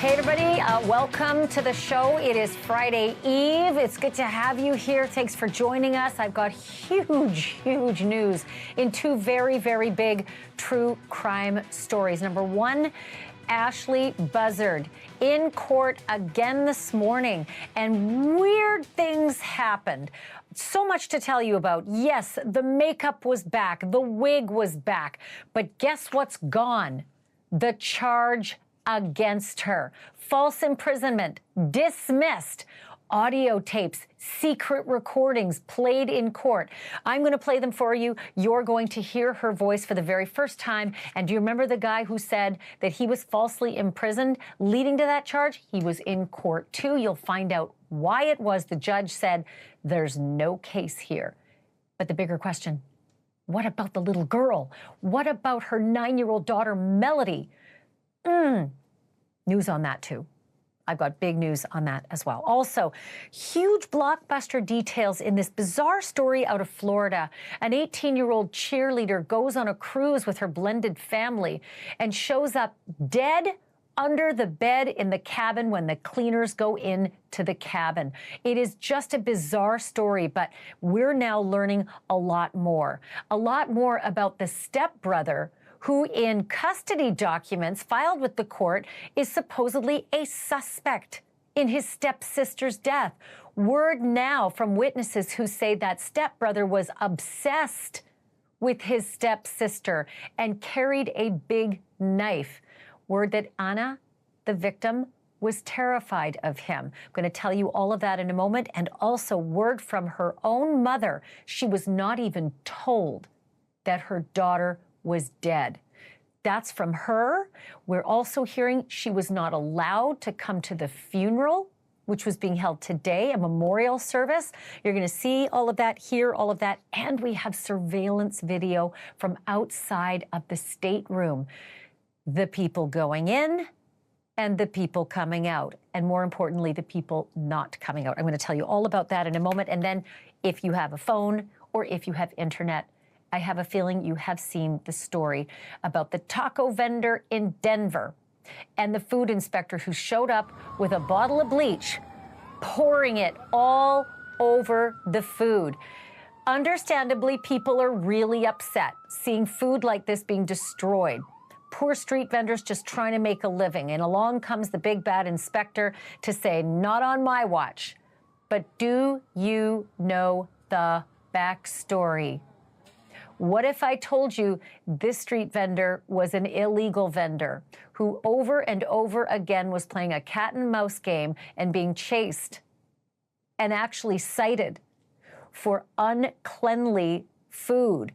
Hey, everybody. Welcome to the show. It is Friday Eve. It's good to have you here. Thanks for joining us. I've got huge news in two very, very big true crime stories. Number one, Ashlee Buzzard in court again this morning, and weird things happened. So much to tell you about. Yes, the makeup was back, the wig was back, but guess what's gone? The charge against her. False imprisonment, dismissed. Audio tapes, secret recordings played in court. I'm going to play them for you. You're going to hear her voice for the very first time. And do you remember the guy who said that he was falsely imprisoned leading to that charge? He was in court too. You'll find out why it was the judge said there's no case here. But the bigger question, what about the little girl? What about her 9-year-old daughter, Melodee? News on that too. I've got big news on that as well. Also, huge blockbuster details in this bizarre story out of Florida. An 18-year-old cheerleader goes on a cruise with her blended family and shows up dead under the bed in the cabin when the cleaners go into the cabin. It is just a bizarre story, but we're now learning a lot more about the stepbrother who in custody documents filed with the court is supposedly a suspect in his stepsister's death. Word now from witnesses who say that stepbrother was obsessed with his stepsister and carried a big knife. Word that Anna, the victim, was terrified of him. I'm going to tell you all of that in a moment, and also word from her own mother. She was not even told that her daughter was dead. That's from her. We're also hearing she was not allowed to come to the funeral, which was being held today, a memorial service. You're going to see all of that, hear all of that, and we have surveillance video from outside of the stateroom. The people going in and the people coming out, and more importantly, the people not coming out. I'm going to tell you all about that in a moment, and then if you have a phone or if you have internet, I have a feeling you have seen the story about the taco vendor in Denver and the food inspector who showed up with a bottle of bleach, pouring it all over the food. Understandably, people are really upset seeing food like this being destroyed. Poor street vendors just trying to make a living. And along comes the big bad inspector to say, not on my watch. But do you know the backstory? What if I told you this street vendor was an illegal vendor who over and over again was playing a cat and mouse game and being chased and actually cited for uncleanly food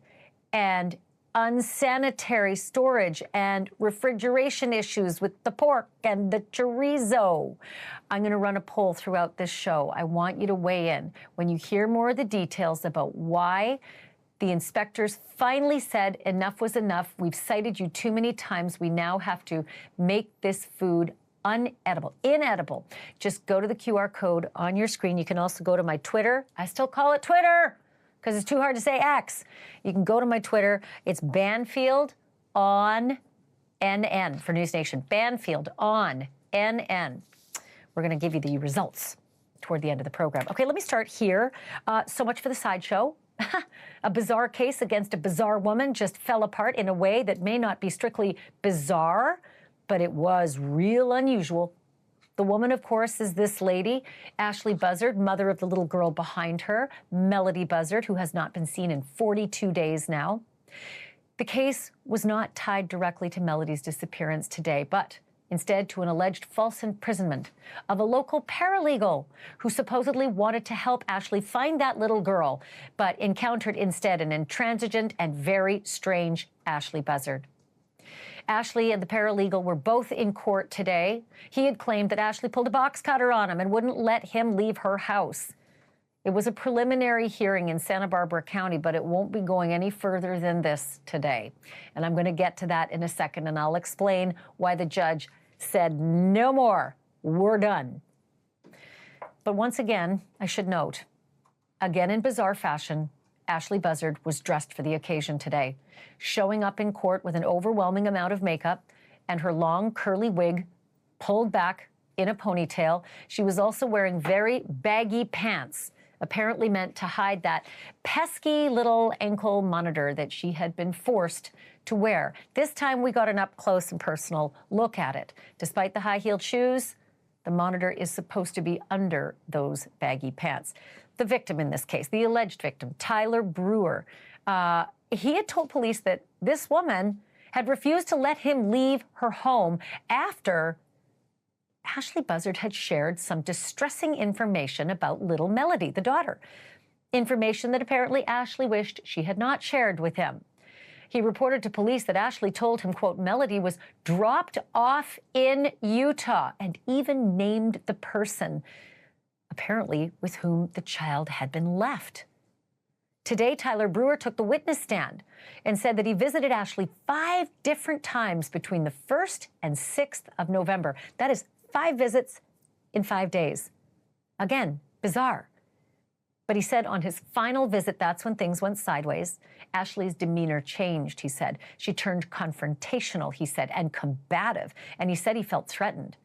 and unsanitary storage and refrigeration issues with the pork and the chorizo? I'm going to run a poll throughout this show. I want you to weigh in when you hear more of the details about why the inspectors finally said enough was enough. We've cited you too many times. We now have to make this food inedible. Just go to the QR code on your screen. You can also go to my Twitter. I still call it Twitter because it's too hard to say X. You can go to my Twitter. It's Banfield on NN for NewsNation. Banfield on NN. We're going to give you the results toward the end of the program. Okay, let me start here. So much for the sideshow. A bizarre case against a bizarre woman just fell apart in a way that may not be strictly bizarre, but it was real unusual. The woman, of course, is this lady, Ashlee Buzzard, mother of the little girl behind her, Melodee Buzzard, who has not been seen in 42 days now. The case was not tied directly to Melodee's disappearance today, but instead to an alleged false imprisonment of a local paralegal who supposedly wanted to help Ashlee find that little girl, but encountered instead an intransigent and very strange Ashlee Buzzard. Ashlee and the paralegal were both in court today. He had claimed that Ashlee pulled a box cutter on him and wouldn't let him leave her house. It was a preliminary hearing in Santa Barbara County, but it won't be going any further than this today. And I'm going to get to that in a second, and I'll explain why the judge said no more. We're done. But once again, I should note, again in bizarre fashion, Ashlee Buzzard was dressed for the occasion today, showing up in court with an overwhelming amount of makeup and her long curly wig pulled back in a ponytail. She was also wearing very baggy pants, apparently meant to hide that pesky little ankle monitor that she had been forced to wear. This time we got an up-close and personal look at it. Despite the high-heeled shoes, the monitor is supposed to be under those baggy pants. The victim in this case, the alleged victim, Tyler Brewer, he had told police that this woman had refused to let him leave her home after Ashlee Buzzard had shared some distressing information about little Melodee, the daughter. Information that apparently Ashlee wished she had not shared with him. He reported to police that Ashlee told him, quote, Melodee was dropped off in Utah, and even named the person, apparently with whom the child had been left. Today, Tyler Brewer took the witness stand and said that he visited Ashlee 5 different times between the 1st and 6th of November. That is 5 visits in 5 days. Again, bizarre. But he said on his final visit, that's when things went sideways. Ashlee's demeanor changed, he said. She turned confrontational, he said, and combative. And he said he felt threatened.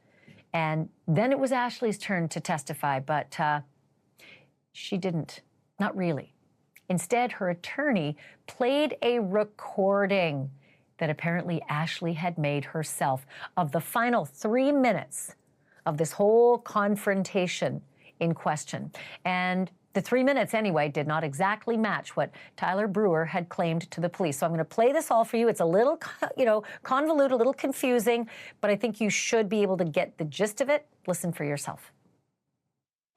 And then it was Ashlee's turn to testify, but she didn't, not really. Instead, her attorney played a recording that apparently Ashlee had made herself of the final 3 minutes of this whole confrontation in question. And the 3 minutes, anyway, did not exactly match what Tyler Brewer had claimed to the police. So I'm going to play this all for you. It's a little, convoluted, a little confusing, but I think you should be able to get the gist of it. Listen for yourself.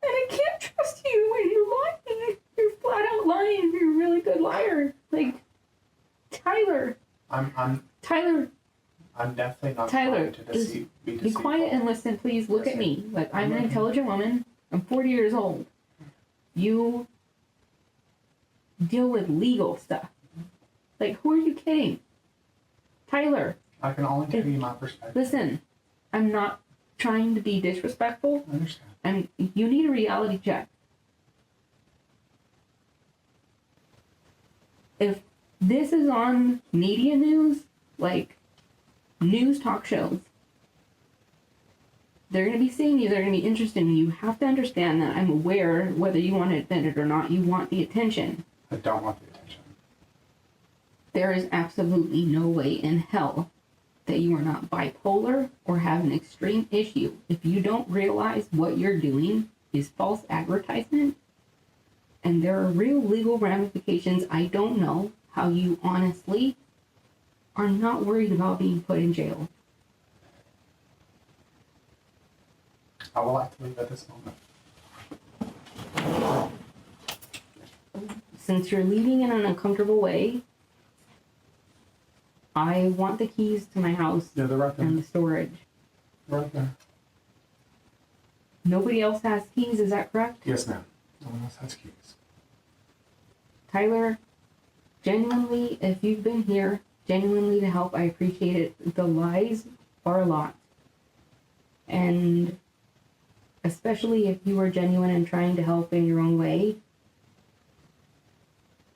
And I can't trust you when you're lying. You're flat out lying. You're a really good liar. Like, Tyler. Tyler. I'm definitely not Tyler, trying to be deceitful. Be quiet and listen, please. Look at me. Like, I'm an intelligent woman. I'm 40 years old. You deal with legal stuff. Like, who are you kidding? Tyler. I can only give you my perspective. Listen, I'm not trying to be disrespectful. I understand. And you need a reality check. If this is on media news, like news talk shows, they're going to be seeing you, they're going to be interested in you. You have to understand that I'm aware, whether you want to admit it or not, you want the attention. I don't want the attention. There is absolutely no way in hell that you are not bipolar or have an extreme issue if you don't realize what you're doing is false advertisement and there are real legal ramifications. I don't know how you honestly are not worried about being put in jail. I would like to leave at this moment. Since you're leaving in an uncomfortable way, I want the keys to my house. Yeah, they're right there. And the storage. Right there. Nobody else has keys, is that correct? Yes, ma'am. No one else has keys. Tyler, genuinely, if you've been here, genuinely to help, I appreciate it. The lies are a lot. And especially if you are genuine and trying to help in your own way,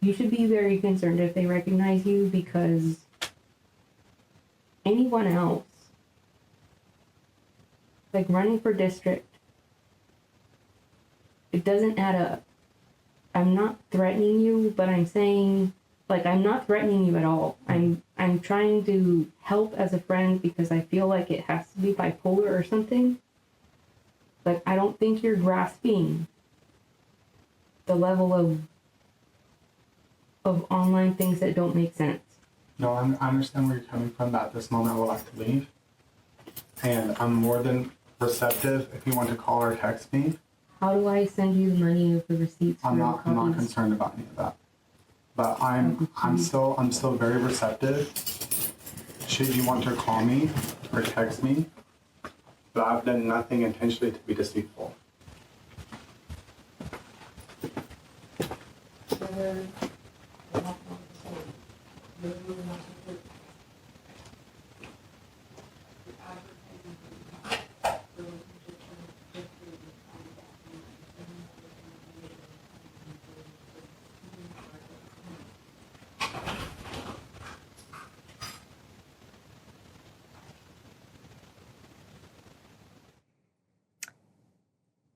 you should be very concerned if they recognize you, because anyone else, like running for district, it doesn't add up. I'm not threatening you, but I'm saying, like, I'm not threatening you at all. I'm trying to help as a friend because I feel like it has to be bipolar or something. Like, I don't think you're grasping the level of online things that don't make sense. No, I understand where you're coming from, but at this moment I would like to leave. And I'm more than receptive if you want to call or text me. How do I send you the money of the receipts? I'm not concerned about any of that. But I'm still very receptive. Should you want to call me or text me, but I've done nothing intentionally to be deceitful.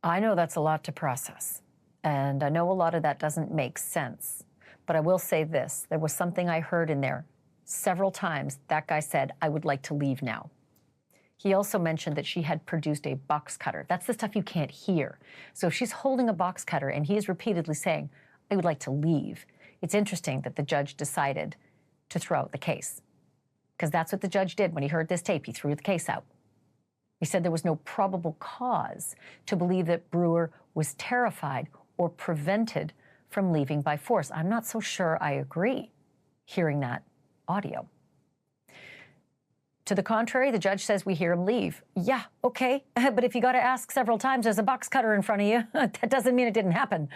I know that's a lot to process, and I know a lot of that doesn't make sense. But I will say this, there was something I heard in there several times. That guy said, I would like to leave now. He also mentioned that she had produced a box cutter. That's the stuff you can't hear. So if she's holding a box cutter and he is repeatedly saying, I would like to leave, it's interesting that the judge decided to throw out the case. Because that's what the judge did when he heard this tape. He threw the case out. He said there was no probable cause to believe that Brewer was terrified or prevented from leaving by force. I'm not so sure I agree hearing that audio. To the contrary, the judge says we hear him leave. Yeah, okay, but if you got to ask several times, there's a box cutter in front of you, that doesn't mean it didn't happen.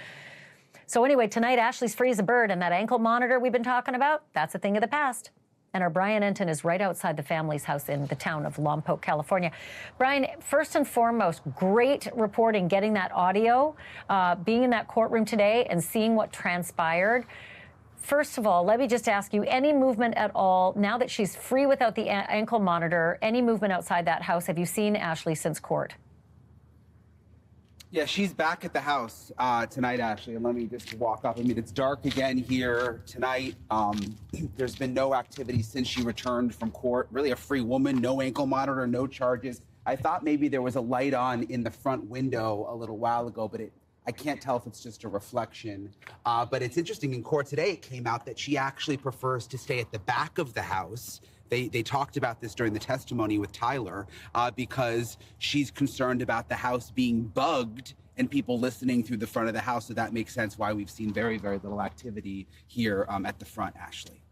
So anyway, tonight, Ashlee's free as a bird, and that ankle monitor we've been talking about, that's a thing of the past. And our Brian Enton is right outside the family's house in the town of Lompoc, California. Brian, first and foremost, great reporting, getting that audio, being in that courtroom today and seeing what transpired. First of all, let me just ask you, any movement at all, now that she's free without the ankle monitor, any movement outside that house? Have you seen Ashlee since court? Yeah, she's back at the house tonight, Ashlee, and let me just walk up. I mean, it's dark again here tonight. There's been no activity since she returned from court. Really a free woman, no ankle monitor, no charges. I thought maybe there was a light on in the front window a little while ago, but I can't tell if it's just a reflection. But it's interesting, in court today, it came out that she actually prefers to stay at the back of the house. They talked about this during the testimony with Tyler because she's concerned about the house being bugged and people listening through the front of the house. So that makes sense why we've seen very, very little activity here at the front, Ashlee.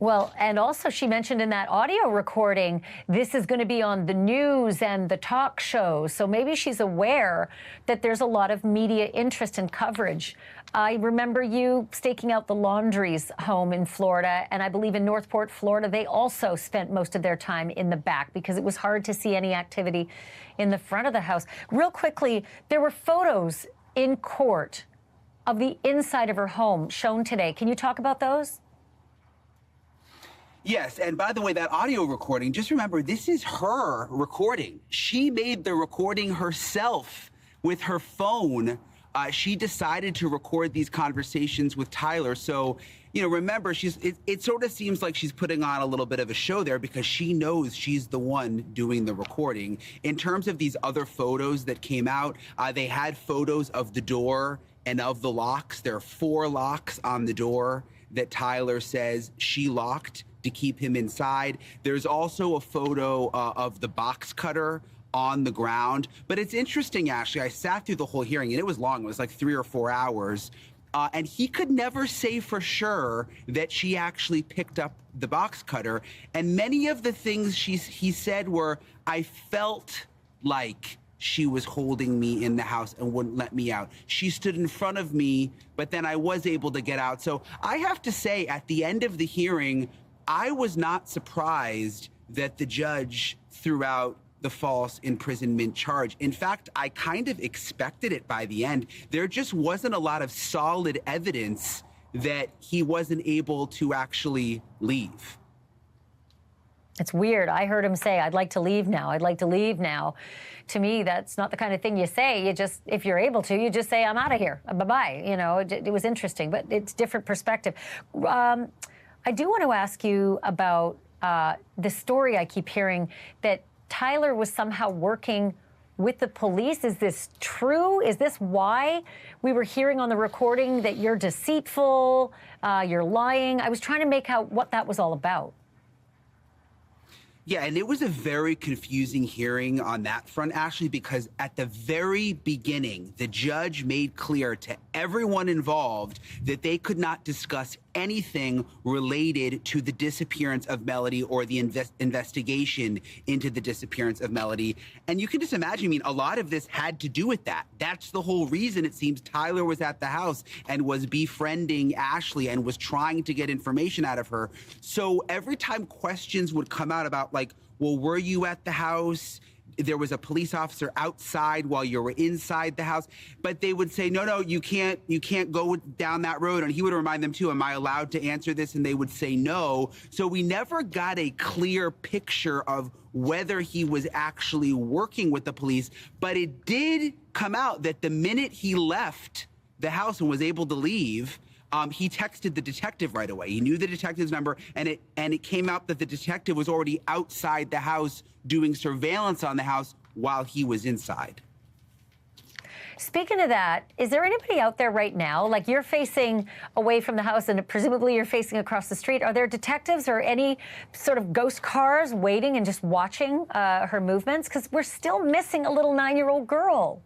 Well, and also she mentioned in that audio recording, this is going to be on the news and the talk shows. So maybe she's aware that there's a lot of media interest and coverage. I remember you staking out the Laundries home in Florida, and I believe in Northport, Florida, they also spent most of their time in the back because it was hard to see any activity in the front of the house. Real quickly, there were photos in court of the inside of her home shown today. Can you talk about those? Yes, and by the way, that audio recording, just remember, this is her recording. She made the recording herself with her phone. She decided to record these conversations with Tyler. So, you know, remember, it sort of seems like she's putting on a little bit of a show there because she knows she's the one doing the recording. In terms of these other photos that came out, they had photos of the door and of the locks. There are 4 locks on the door that Tyler says she locked to keep him inside. There's also a photo of the box cutter on the ground. But it's interesting, Ashlee, I sat through the whole hearing, and it was long. It was like 3 or 4 hours. And he could never say for sure that she actually picked up the box cutter. And many of the things he said were, I felt like she was holding me in the house and wouldn't let me out. She stood in front of me, but then I was able to get out. So I have to say, at the end of the hearing, I was not surprised that the judge threw out the false imprisonment charge. In fact, I kind of expected it by the end. There just wasn't a lot of solid evidence that he wasn't able to actually leave. It's weird. I heard him say, I'd like to leave now. I'd like to leave now. To me, that's not the kind of thing you say. You just, if you're able to, you just say, I'm out of here. Bye-bye. You know, it was interesting, but it's different perspective. I do want to ask you about the story I keep hearing that Tyler was somehow working with the police. Is this true? Is this why we were hearing on the recording that you're deceitful, you're lying? I was trying to make out what that was all about. Yeah, and it was a very confusing hearing on that front, Ashlee, because at the very beginning, the judge made clear to everyone involved that they could not discuss anything related to the disappearance of Melodee or the investigation into the disappearance of Melodee. And you can just imagine, I mean, a lot of this had to do with that. That's the whole reason it seems Tyler was at the house and was befriending Ashlee and was trying to get information out of her. So every time questions would come out about, like, well, were you at the house? there was a police officer outside while you were inside the house. But they would say, no, you can't go down that road. And he would remind them too, am I allowed to answer this? And they would say no. So we never got a clear picture of whether he was actually working with the police. But it did come out that the minute he left the house and was able to leave, he texted the detective right away. He knew the detective's number, and it came out that the detective was already outside the house doing surveillance on the house while he was inside. Speaking of that, is there anybody out there right now, like you're facing away from the house and presumably you're facing across the street, are there detectives or any sort of ghost cars waiting and just watching her movements? Because we're still missing a little 9-year-old girl.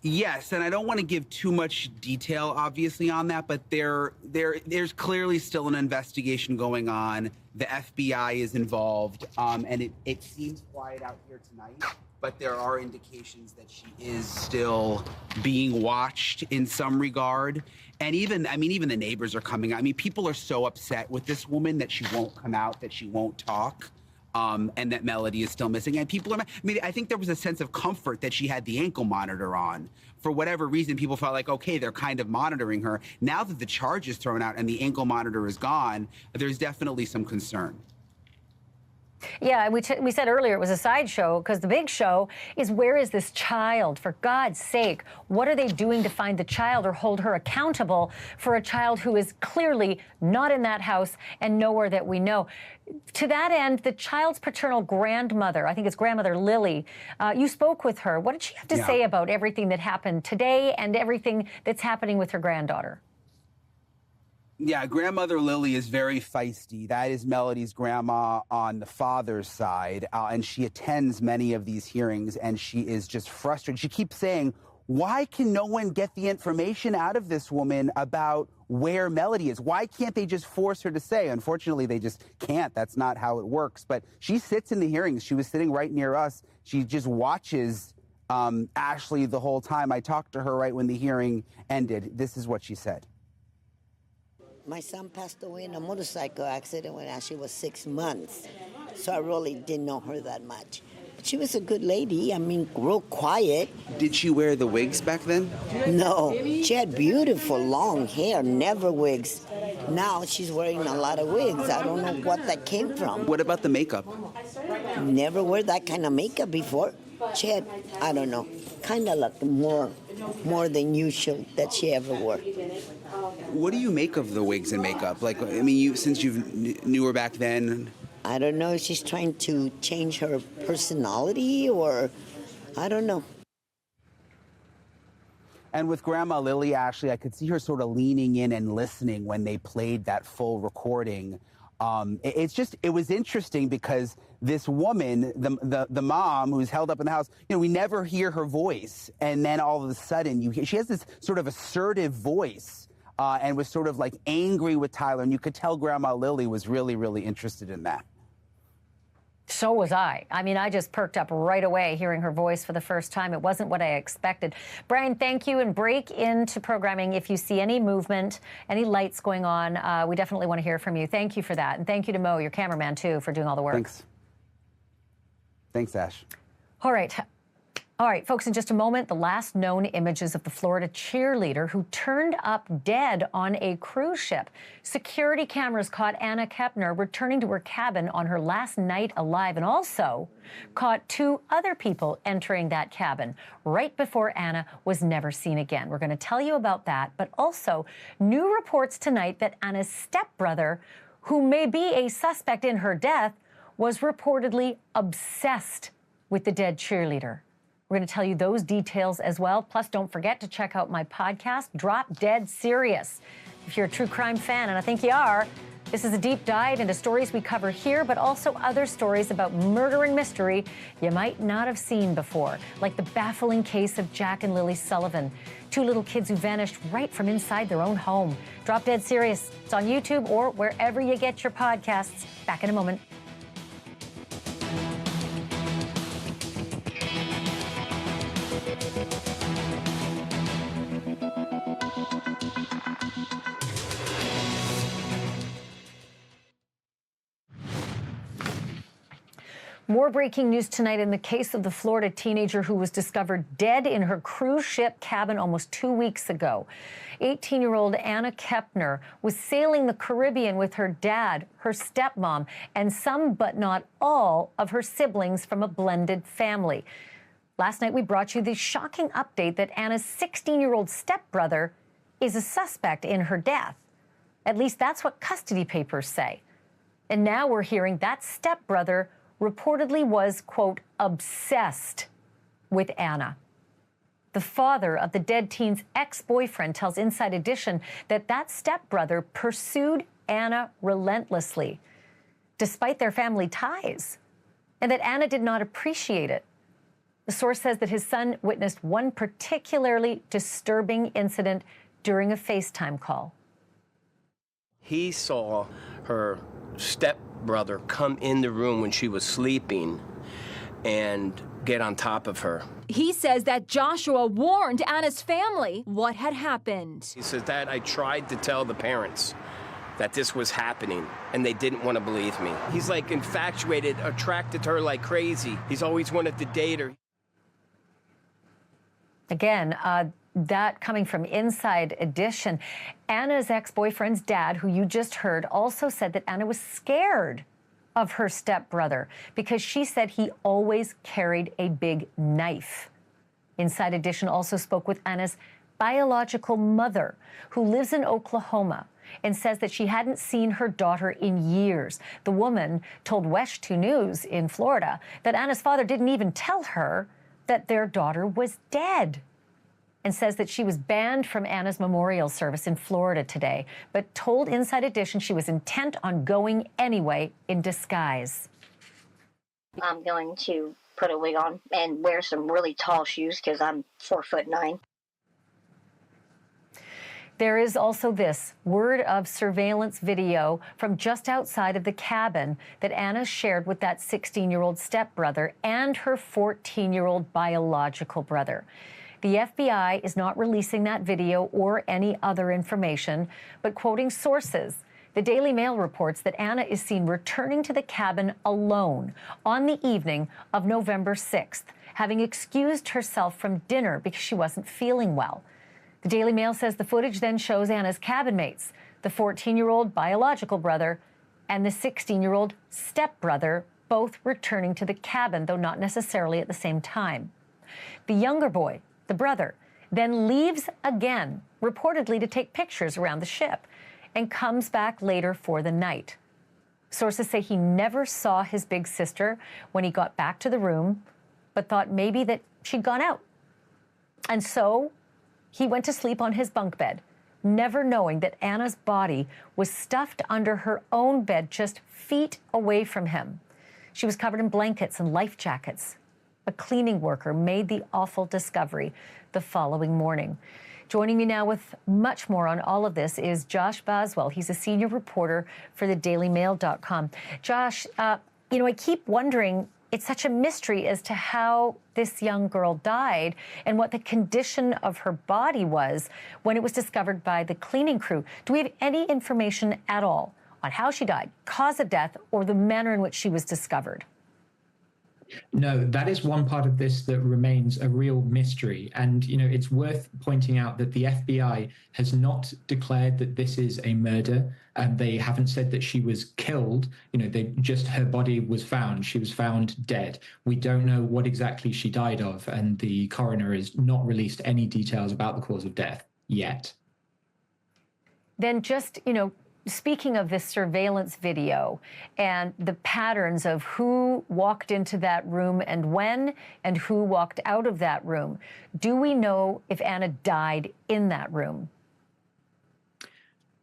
Yes, and I don't want to give too much detail, obviously, on that, but there's clearly still an investigation going on. The FBI is involved, and it seems quiet out here tonight, but there are indications that she is still being watched in some regard. And even the neighbors are coming out. I mean, people are so upset with this woman that she won't come out, that she won't talk. And that Melodee is still missing. And people are, I think there was a sense of comfort that she had the ankle monitor on. For whatever reason, people felt like, okay, they're kind of monitoring her. Now that the charge is thrown out and the ankle monitor is gone, there's definitely some concern. Yeah, we said earlier it was a sideshow because the big show is, where is this child? For God's sake, what are they doing to find the child or hold her accountable for a child who is clearly not in that house and nowhere that we know? To that end, the child's paternal grandmother, I think it's grandmother Lily, you spoke with her. What did she have to say about everything that happened today and everything that's happening with her granddaughter? Yeah, grandmother Lily is very feisty. That is Melodee's grandma on the father's side, and she attends many of these hearings, and she is just frustrated. She keeps saying, why can no one get the information out of this woman about where Melodee is? Why can't they just force her to say? Unfortunately, they just can't. That's not how it works. But she sits in the hearings. She was sitting right near us. She just watches Ashlee the whole time. I talked to her right when the hearing ended. This is what she said. My son passed away in a motorcycle accident when Ashlee was 6 months, so I really didn't know her that much. But she was a good lady, real quiet. Did she wear the wigs back then? No, she had beautiful long hair, never wigs. Now she's wearing a lot of wigs. I don't know what that came from. What about the makeup? Never wear that kind of makeup before. She had, I don't know, kind of like more than usual that she ever wore. What do you make of the wigs and makeup? Since you knew her back then. I don't know if she's trying to change her personality or I don't know. And with Grandma Lily, Ashlee, I could see her sort of leaning in and listening when they played that full recording. It was interesting because this woman, the mom who's held up in the house, we never hear her voice. And then all of a sudden she has this sort of assertive voice and was sort of like angry with Tyler. And you could tell Grandma Lily was really, really interested in that. So was I. I just perked up right away hearing her voice for the first time. It wasn't what I expected. Brian, thank you, and break into programming if you see any movement, any lights going on. We definitely want to hear from you. Thank you for that. And thank you to Mo, your cameraman, too, for doing all the work. Thanks, Ash. All right, folks, in just a moment, the last known images of the Florida cheerleader who turned up dead on a cruise ship. Security cameras caught Anna Kepner returning to her cabin on her last night alive, and also caught 2 other people entering that cabin right before Anna was never seen again. We're going to tell you about that, but also new reports tonight that Anna's stepbrother, who may be a suspect in her death, was reportedly obsessed with the dead cheerleader. We're going to tell you those details as well. Plus, don't forget to check out my podcast, Drop Dead Serious. If you're a true crime fan, and I think you are, this is a deep dive into stories we cover here, but also other stories about murder and mystery you might not have seen before, like the baffling case of Jack and Lily Sullivan, 2 little kids who vanished right from inside their own home. Drop Dead Serious. It's on YouTube or wherever you get your podcasts. Back in a moment. More breaking news tonight in the case of the Florida teenager who was discovered dead in her cruise ship cabin almost 2 weeks ago. 18-year-old Anna Kepner was sailing the Caribbean with her dad, her stepmom, and some but not all of her siblings from a blended family. Last night, we brought you the shocking update that Anna's 16-year-old stepbrother is a suspect in her death. At least that's what custody papers say. And now we're hearing that stepbrother reportedly was, quote, obsessed with Anna. The father of the dead teen's ex-boyfriend tells Inside Edition that that stepbrother pursued Anna relentlessly, despite their family ties, and that Anna did not appreciate it. The source says that his son witnessed one particularly disturbing incident during a FaceTime call. He saw her stepbrother come in the room when she was sleeping and get on top of her. He says that Joshua warned Anna's family what had happened. He says, Dad, I tried to tell the parents that this was happening, and they didn't want to believe me. He's like infatuated, attracted to her like crazy. He's always wanted to date her. Again, that coming from Inside Edition. Anna's ex-boyfriend's dad, who you just heard, also said that Anna was scared of her stepbrother because she said he always carried a big knife. Inside Edition also spoke with Anna's biological mother, who lives in Oklahoma, and says that she hadn't seen her daughter in years. The woman told WESH 2 News in Florida that Anna's father didn't even tell her that their daughter was dead, and says that she was banned from Anna's memorial service in Florida today, but told Inside Edition she was intent on going anyway in disguise. I'm going to put a wig on and wear some really tall shoes because I'm 4'9". There is also this word of surveillance video from just outside of the cabin that Anna shared with that 16-year-old stepbrother and her 14-year-old biological brother. The FBI is not releasing that video or any other information, but quoting sources, the Daily Mail reports that Anna is seen returning to the cabin alone on the evening of November 6th, having excused herself from dinner because she wasn't feeling well. The Daily Mail says the footage then shows Anna's cabin mates, the 14-year-old biological brother and the 16-year-old stepbrother, both returning to the cabin, though not necessarily at the same time. The younger boy, the brother, then leaves again, reportedly to take pictures around the ship, and comes back later for the night. Sources say he never saw his big sister when he got back to the room, but thought maybe that she'd gone out. And so he went to sleep on his bunk bed, never knowing that Anna's body was stuffed under her own bed just feet away from him. She was covered in blankets and life jackets. A cleaning worker made the awful discovery the following morning. Joining me now with much more on all of this is Josh Boswell. He's a senior reporter for the DailyMail.com. Josh, I keep wondering, it's such a mystery as to how this young girl died and what the condition of her body was when it was discovered by the cleaning crew. Do we have any information at all on how she died, cause of death, or the manner in which she was discovered? No, that is one part of this that remains a real mystery. And, it's worth pointing out that the FBI has not declared that this is a murder. And they haven't said that she was killed. Her body was found. She was found dead. We don't know what exactly she died of. And the coroner has not released any details about the cause of death yet. Then just, speaking of this surveillance video and the patterns of who walked into that room and when, and who walked out of that room, do we know if Anna died in that room?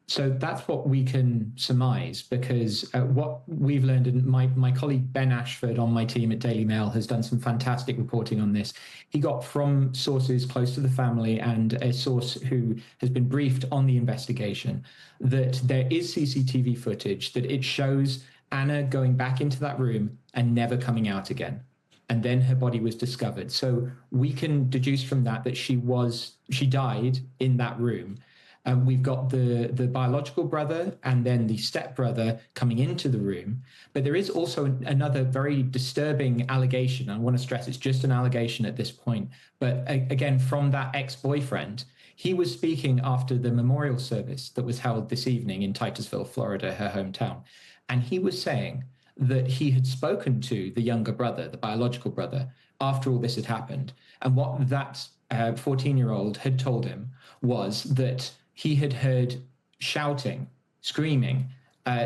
So that's what we can surmise, because what we've learned, and my colleague Ben Ashford on my team at Daily Mail has done some fantastic reporting on this. He got from sources close to the family and a source who has been briefed on the investigation that there is CCTV footage that it shows Anna going back into that room and never coming out again. And then her body was discovered. So we can deduce from that she died in that room. We've got the biological brother and then the stepbrother coming into the room. But there is also another very disturbing allegation. I want to stress it's just an allegation at this point. But again, from that ex-boyfriend, he was speaking after the memorial service that was held this evening in Titusville, Florida, her hometown. And he was saying that he had spoken to the younger brother, the biological brother, after all this had happened. And what that 14-year-old had told him was that he had heard shouting, screaming,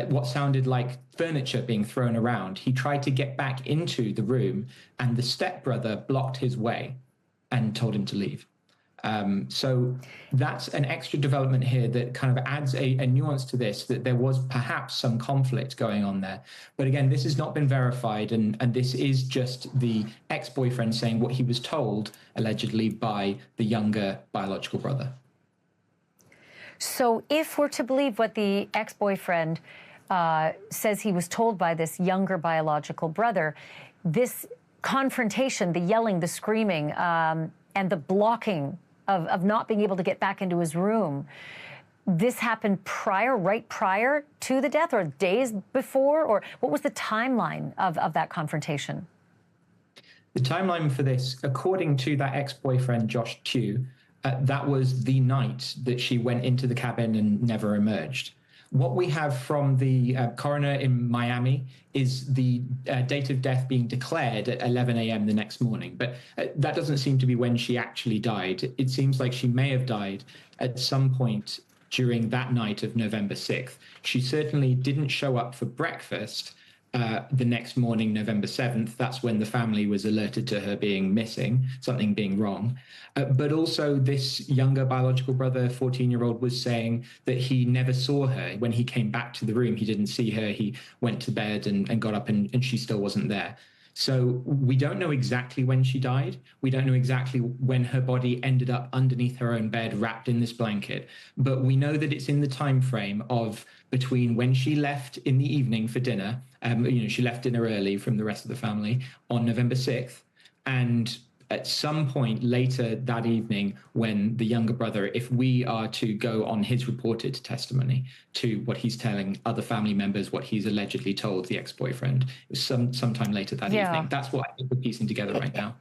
what sounded like furniture being thrown around. He tried to get back into the room, and the stepbrother blocked his way and told him to leave. So that's an extra development here that kind of adds a nuance to this, that there was perhaps some conflict going on there. But again, this has not been verified, and this is just the ex-boyfriend saying what he was told, allegedly, by the younger biological brother. So if we're to believe what the ex-boyfriend says he was told by this younger biological brother, this confrontation, the yelling, the screaming, and the blocking of not being able to get back into his room, this happened right prior to the death, or days before, or what was the timeline of that confrontation? The timeline for this, according to that ex-boyfriend, Josh Tew, that was the night that she went into the cabin and never emerged. What we have from the coroner in Miami is the date of death being declared at 11 a.m. the next morning. But that doesn't seem to be when she actually died. It seems like she may have died at some point during that night of November 6th. She certainly didn't show up for breakfast the next morning, November 7th. That's when the family was alerted to her being missing, something being wrong. But also this younger biological brother, 14-year-old, was saying that he never saw her. When he came back to the room, he didn't see her. He went to bed and got up and she still wasn't there. So we don't know exactly when she died. We don't know exactly when her body ended up underneath her own bed, wrapped in this blanket. But we know that it's in the time frame of between when she left in the evening for dinner, she left dinner early from the rest of the family on November 6th, and at some point later that evening when the younger brother, if we are to go on his reported testimony to what he's telling other family members, what he's allegedly told the ex-boyfriend, it was sometime later that evening. That's what I think we're piecing together right now.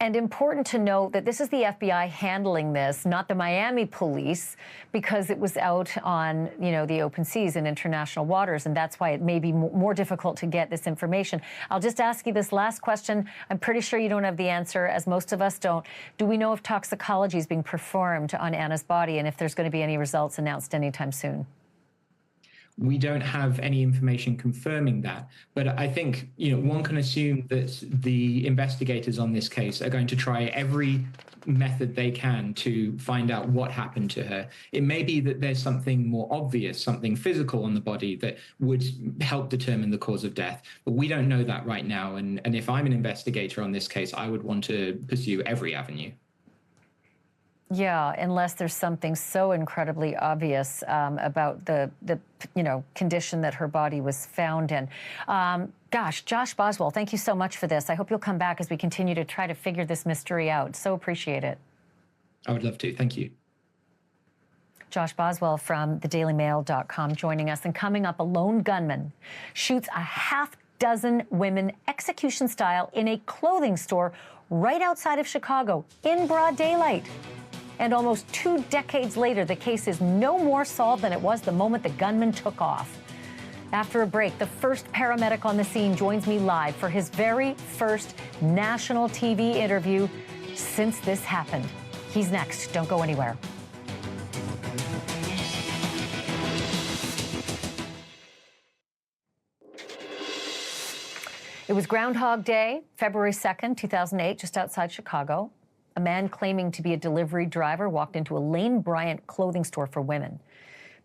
And important to note that this is the FBI handling this, not the Miami police, because it was out on, the open seas and international waters, and that's why it may be more difficult to get this information. I'll just ask you this last question. I'm pretty sure you don't have the answer, as most of us don't. Do we know if toxicology is being performed on Anna's body, and if there's going to be any results announced anytime soon? We don't have any information confirming that, but I think one can assume that the investigators on this case are going to try every method they can to find out what happened to her. It may be that there's something more obvious, something physical on the body that would help determine the cause of death, but we don't know that right now. And if I'm an investigator on this case, I would want to pursue every avenue. Yeah, unless there's something so incredibly obvious about the condition that her body was found in. Gosh, Josh Boswell, thank you so much for this. I hope you'll come back as we continue to try to figure this mystery out. So appreciate it. I would love to. Thank you. Josh Boswell from thedailymail.com joining us. And coming up, a lone gunman shoots a half dozen women execution style in a clothing store right outside of Chicago in broad daylight. And almost 2 decades later, the case is no more solved than it was the moment the gunman took off. After a break, the first paramedic on the scene joins me live for his very first national TV interview since this happened. He's next. Don't go anywhere. It was Groundhog Day, February 2nd, 2008, just outside Chicago. A man claiming to be a delivery driver walked into a Lane Bryant clothing store for women,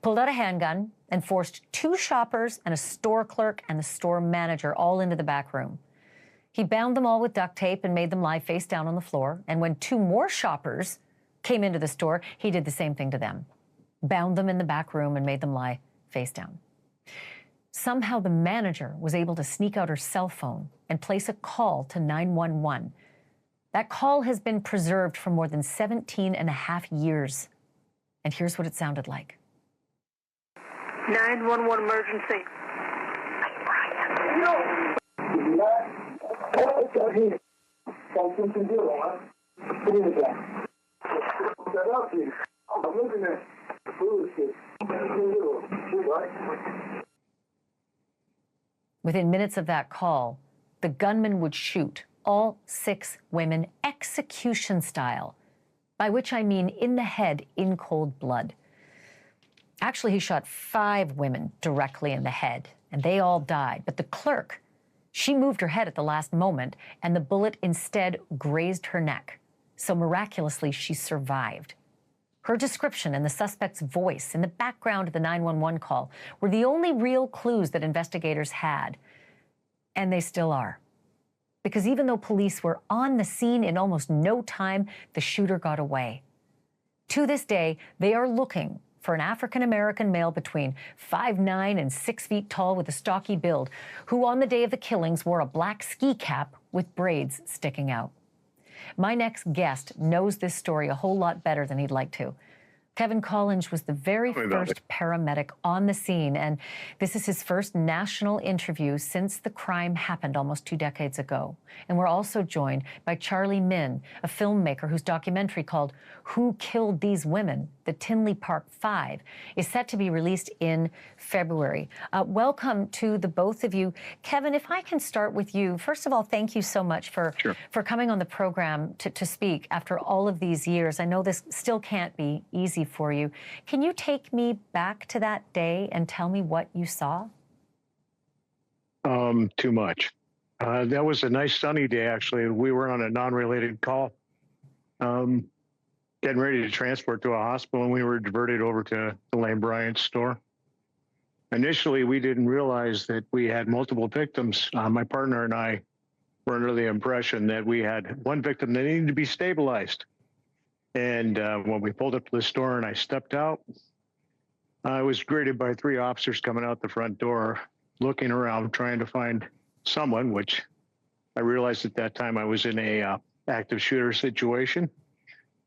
pulled out a handgun, and forced 2 shoppers and a store clerk and the store manager all into the back room. He bound them all with duct tape and made them lie face down on the floor. And when 2 more shoppers came into the store, he did the same thing to them, bound them in the back room and made them lie face down. Somehow the manager was able to sneak out her cell phone and place a call to 911. That call has been preserved for more than 17 and a half years. And here's what it sounded like. 911 emergency. Within minutes of that call, the gunman would shoot all 6 women execution style, by which I mean in the head in cold blood. Actually, he shot 5 women directly in the head, and they all died. But the clerk, she moved her head at the last moment, and the bullet instead grazed her neck. So miraculously, she survived. Her description and the suspect's voice in the background of the 911 call were the only real clues that investigators had. And they still are. Because even though police were on the scene in almost no time, the shooter got away. To this day, they are looking for an African-American male between 5'9" and 6 feet tall with a stocky build, who on the day of the killings wore a black ski cap with braids sticking out. My next guest knows this story a whole lot better than he'd like to. Kevin Collins was the very first paramedic on the scene, and this is his first national interview since the crime happened almost 2 decades ago. And we're also joined by Charlie Min, a filmmaker whose documentary called Who Killed These Women? The Tinley Park Five is set to be released in February. Welcome to the both of you. Kevin, if I can start with you. First of all, thank you so much for coming on the program to speak after all of these years. I know this still can't be easy for you. Can you take me back to that day and tell me what you saw? Too much. That was a nice sunny day, actually. We were on a non-related call, getting ready to transport to a hospital, and we were diverted over to the Lane Bryant store. Initially, we didn't realize that we had multiple victims. My partner and I were under the impression that we had one victim that needed to be stabilized. And when we pulled up to the store and I stepped out, I was greeted by 3 officers coming out the front door, looking around, trying to find someone, which I realized at that time I was in a active shooter situation.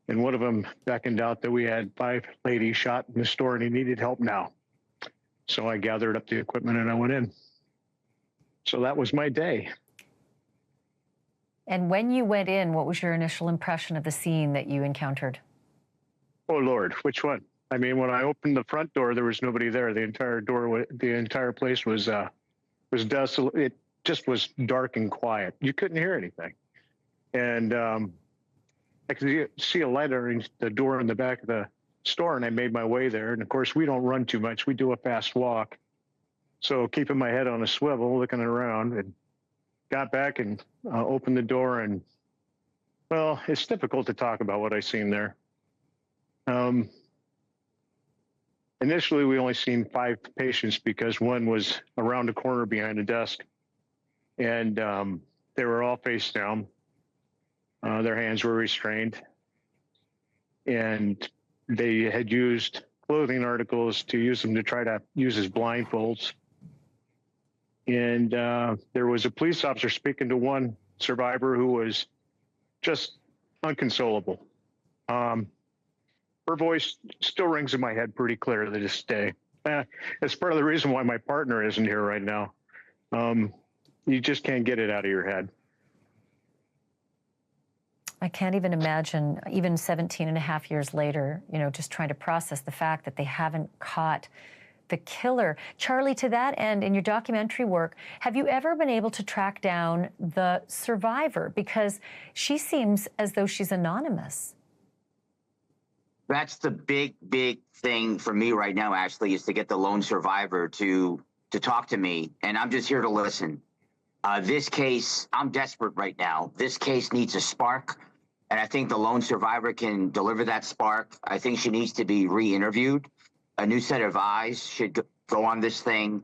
And one of them beckoned out that we had 5 ladies shot in the store and he needed help now. So I gathered up the equipment and I went in. So that was my day. And when you went in, what was your initial impression of the scene that you encountered? Oh, Lord, which one? I mean, when I opened the front door, there was nobody there. The entire place was desolate. It just was dark and quiet. You couldn't hear anything. And I could see a light on the door in the back of the store, and I made my way there. And of course, we don't run too much. We do a fast walk. So keeping my head on a swivel, looking around, and got back and opened the door. And, well, it's difficult to talk about what I seen there. Initially, we only seen 5 patients because one was around the corner behind a desk. And they were all face down. Their hands were restrained. And they had used clothing articles to use them to try to use as blindfolds. And there was a police officer speaking to one survivor who was just unconsolable. Her voice still rings in my head pretty clear to this day. It's part of the reason why my partner isn't here right now. You just can't get it out of your head. I can't even imagine, even 17 and a half years later, just trying to process the fact that they haven't caught the killer. Charlie, to that end, in your documentary work, have you ever been able to track down the survivor? Because she seems as though she's anonymous. That's the big thing for me right now, Ashlee, is to get the lone survivor to talk to me. And I'm just here to listen. This case, I'm desperate right now. This case needs a spark. And I think the lone survivor can deliver that spark. I think she needs to be re-interviewed. A new set of eyes should go on this thing.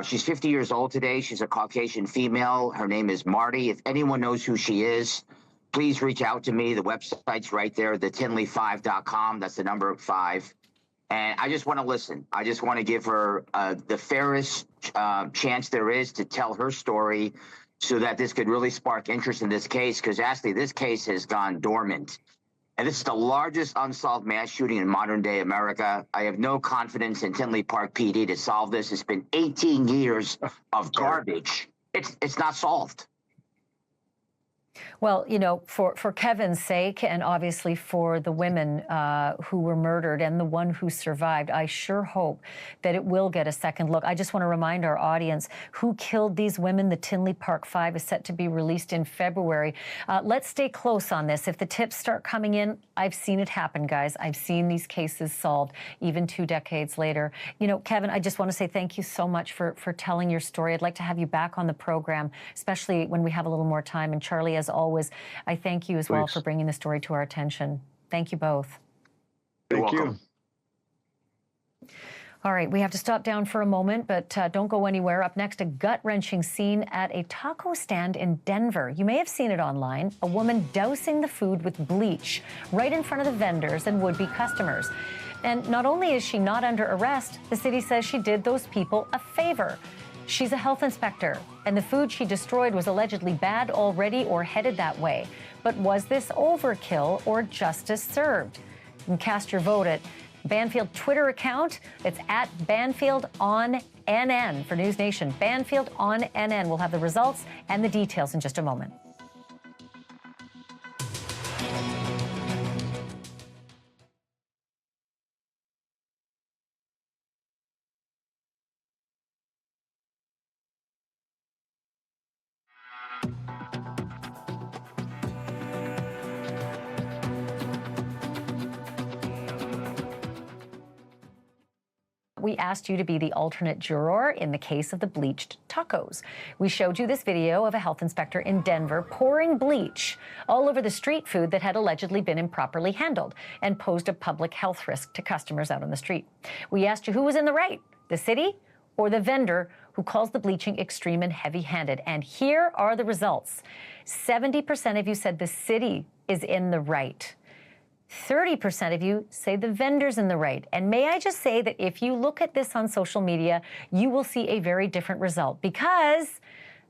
She's 50 years old today. She's a Caucasian female. Her name is Marty. If anyone knows who she is, please reach out to me. The website's right there, thetinley5.com. That's the number 5. And I just want to listen. I just want to give her the fairest chance there is to tell her story so that this could really spark interest in this case. Because, Ashlee, this case has gone dormant. And this is the largest unsolved mass shooting in modern day America. I have no confidence in Tinley Park PD to solve this. It's been 18 years of garbage. It's not solved. Well, you know, for Kevin's sake, and obviously for the women who were murdered and the one who survived, I sure hope that it will get a second look. I just want to remind our audience who killed these women. The Tinley Park Five is set to be released in February. Let's stay close on this. If the tips start coming in, I've seen it happen, guys. I've seen these cases solved even 2 decades later. You know, Kevin, I just want to say thank you so much for telling your story. I'd like to have you back on the program, especially when we have a little more time. And Charlie, as always, I thank you as well for bringing the story to our attention. Thank you both. Thank you. All right, we have to stop down for a moment, but don't go anywhere. Up next, a gut-wrenching scene at a taco stand in Denver. You may have seen it online. A woman dousing the food with bleach right in front of the vendors and would-be customers. And not only is she not under arrest, the city says she did those people a favor. She's a health inspector, and the food she destroyed was allegedly bad already or headed that way. But was this overkill or justice served? You can cast your vote at Banfield Twitter account. It's at Banfield on NN for NewsNation. Banfield on NN. We'll have the results and the details in just a moment. We asked you to be the alternate juror in the case of the bleached tacos. We showed you this video of a health inspector in Denver pouring bleach all over the street food that had allegedly been improperly handled and posed a public health risk to customers out on the street. We asked you who was in the right, the city or the vendor who calls the bleaching extreme and heavy-handed. And here are the results. 70% of you said the city is in the right. 30% of you say the vendor's in the right. And may I just say that if you look at this on social media, you will see a very different result because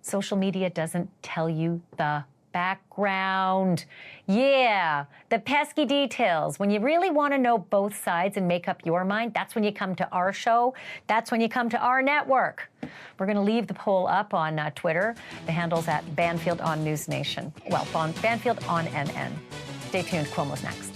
social media doesn't tell you the background. Yeah, the pesky details. When you really want to know both sides and make up your mind, that's when you come to our show. That's when you come to our network. We're going to leave the poll up on Twitter. The handle's at Banfield on NewsNation. Well, Banfield on NN. Stay tuned. Cuomo's next.